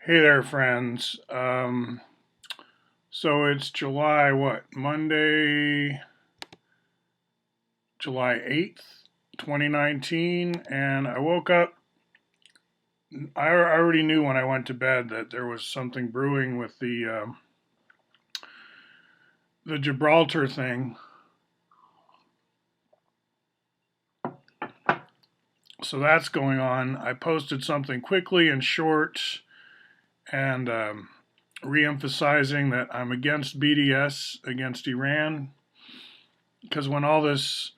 Hey there, friends. So it's July, what? Monday, July 8th, 2019, and I woke up. I already knew when I went to bed that there was something brewing with the Gibraltar thing. So that's going on. I posted something quickly and short and re-emphasizing that I'm against BDS, against Iran, because when all this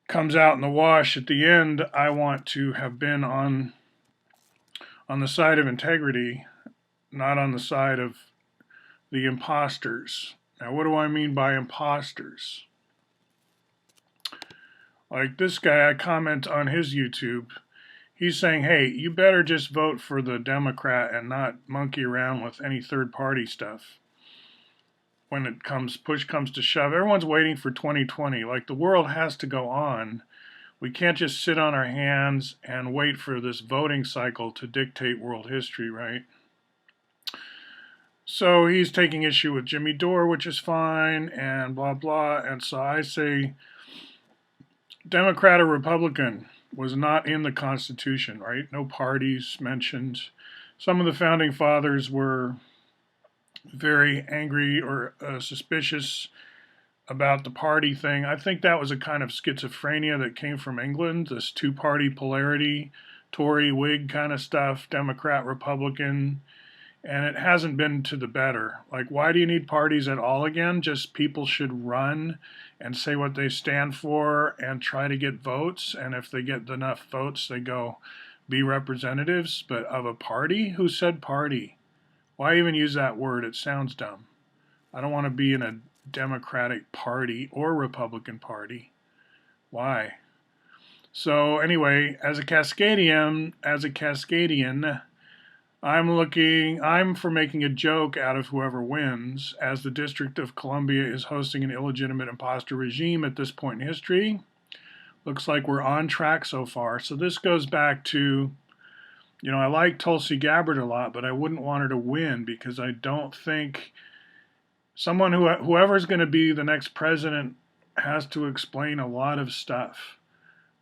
comes out in the wash at the end, I want to have been on the side of integrity, not on the side of the imposters. Now, what do I mean by imposters? Like this guy, I comment on his YouTube. He's saying, hey, you better just vote for the Democrat and not monkey around with any third party stuff. When push comes to shove, everyone's waiting for 2020. Like the world has to go on. We can't just sit on our hands and wait for this voting cycle to dictate world history, right? So he's taking issue with Jimmy Dore, which is fine, and blah, blah. And so I say, Democrat or Republican was not in the Constitution, right? No parties mentioned. Some of the founding fathers were very angry or suspicious about the party thing. I think that was a kind of schizophrenia that came from England, this two party polarity, Tory, Whig kind of stuff, Democrat, Republican, and it hasn't been to the better. Like, why do you need parties at all again? Just people should run and say what they stand for and try to get votes, and if they get enough votes, they go be representatives. But of a party? Who said party? Why even use that word? It sounds dumb. I don't want to be in a Democratic Party or Republican Party. Why? So anyway, as a Cascadian, I'm for making a joke out of whoever wins, as the District of Columbia is hosting an illegitimate imposter regime at this point in history. Looks like we're on track so far. So this goes back to, I like Tulsi Gabbard a lot, but I wouldn't want her to win because I don't think whoever's going to be the next president has to explain a lot of stuff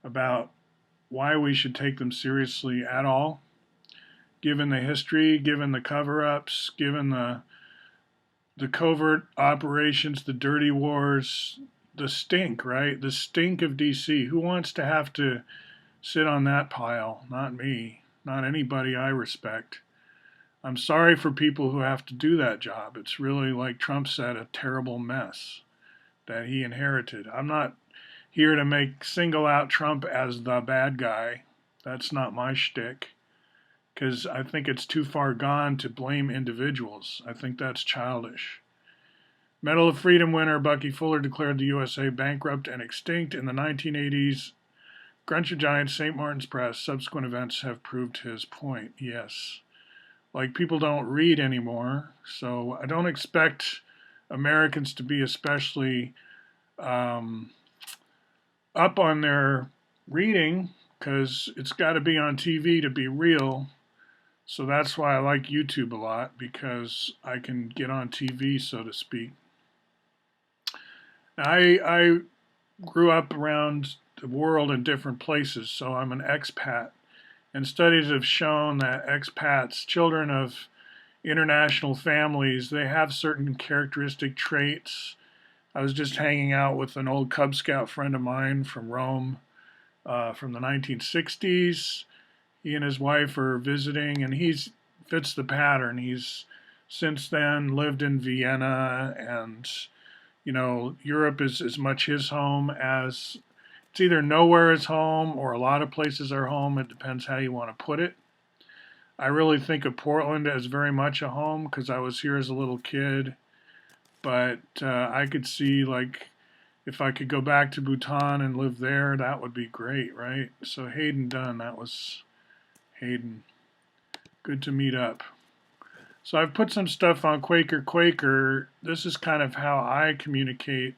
about why we should take them seriously at all, given the history, given the cover-ups, given the covert operations, the dirty wars, the stink, right? The stink of DC. Who wants to have to sit on that pile? Not me. Not anybody I respect. I'm sorry for people who have to do that job. It's really, like Trump said, a terrible mess that he inherited. I'm not here to single out Trump as the bad guy. That's not my shtick, because I think it's too far gone to blame individuals. I think that's childish. Medal of Freedom winner Bucky Fuller declared the USA bankrupt and extinct in the 1980s. Gruncher Giant St. Martin's Press. Subsequent events have proved his point. Yes. Like, people don't read anymore, so I don't expect Americans to be especially um, up on their reading, because it's got to be on TV to be real. So that's why I like YouTube a lot, because I can get on TV, so to speak. I grew up around the world in different places, so I'm an expat. And studies have shown that expats, children of international families, they have certain characteristic traits. I was just hanging out with an old Cub Scout friend of mine from Rome, from the 1960s. He and his wife are visiting, and he fits the pattern. He's since then lived in Vienna, and Europe is as much his home as it's either nowhere is home or a lot of places are home. It depends how you want to put it. I really think of Portland as very much a home because I was here as a little kid. But I could see, like, if I could go back to Bhutan and live there, that would be great, right? So Hayden Dunn, that was Hayden. Good to meet up. So I've put some stuff on Quaker Quaker. This is kind of how I communicate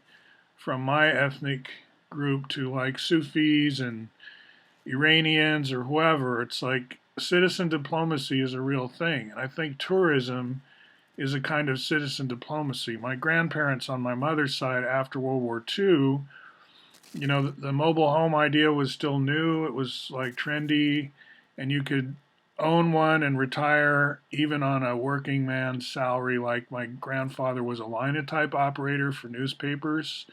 from my ethnic group to like Sufis and Iranians or whoever. It's like citizen diplomacy is a real thing. And I think tourism is a kind of citizen diplomacy. My grandparents on my mother's side after World War II, the mobile home idea was still new. It was like trendy, and you could own one and retire even on a working man's salary. Like my grandfather was a linotype operator for newspapers,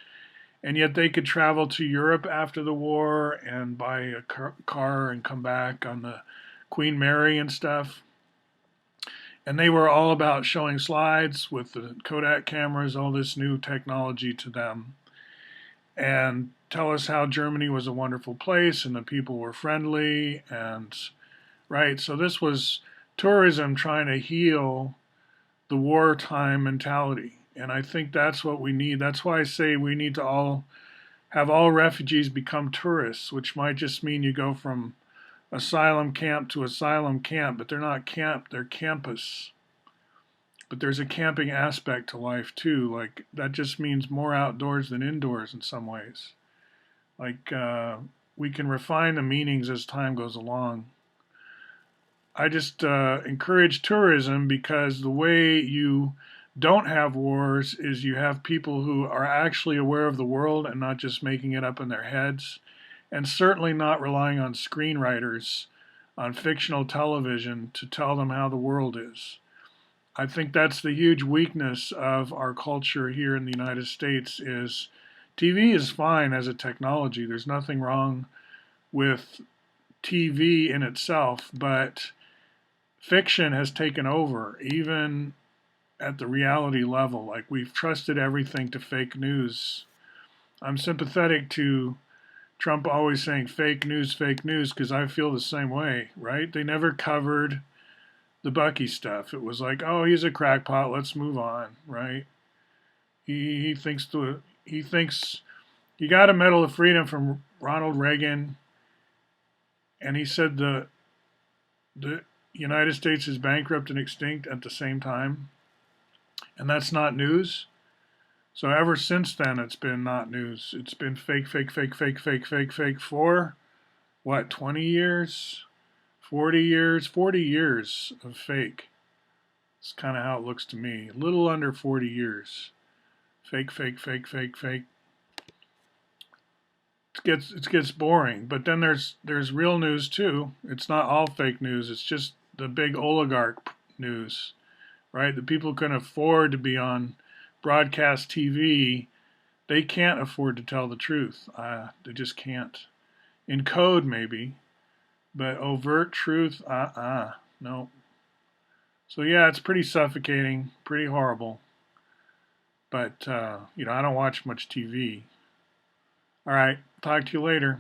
and yet they could travel to Europe after the war and buy a car and come back on the Queen Mary and stuff. And they were all about showing slides with the Kodak cameras, all this new technology to them, and tell us how Germany was a wonderful place and the people were friendly. And right, so this was tourism trying to heal the wartime mentality. And I think that's what we need. That's why I say we need to all have all refugees become tourists, which might just mean you go from asylum camp to asylum camp, but they're not camp, they're campus. But there's a camping aspect to life too. Like that just means more outdoors than indoors in some ways. Like we can refine the meanings as time goes along. I just encourage tourism because the way you don't have wars is you have people who are actually aware of the world and not just making it up in their heads, and certainly not relying on screenwriters on fictional television to tell them how the world is. I think that's the huge weakness of our culture here in the United States is TV is fine as a technology. There's nothing wrong with TV in itself, but fiction has taken over, even at the reality level. Like we've trusted everything to fake news. I'm sympathetic to Trump always saying fake news, because I feel the same way, right? They never covered the Bucky stuff. It was like, oh, he's a crackpot, let's move on, right? He thinks he got a Medal of Freedom from Ronald Reagan, and he said the United States is bankrupt and extinct at the same time, and that's not news. So ever since then, it's been not news. It's been fake, fake, fake, fake, fake, fake, fake for what, 20 years? 40 years? 40 years of fake. It's kind of how it looks to me. A little under 40 years. Fake, fake, fake, fake, fake. It gets boring. But then there's real news too. It's not all fake news. It's just the big oligarch news, right? The people can afford to be on broadcast TV. They can't afford to tell the truth. They just can't. In code, maybe, but overt truth, no. So yeah, it's pretty suffocating, pretty horrible. But I don't watch much TV. All right, talk to you later.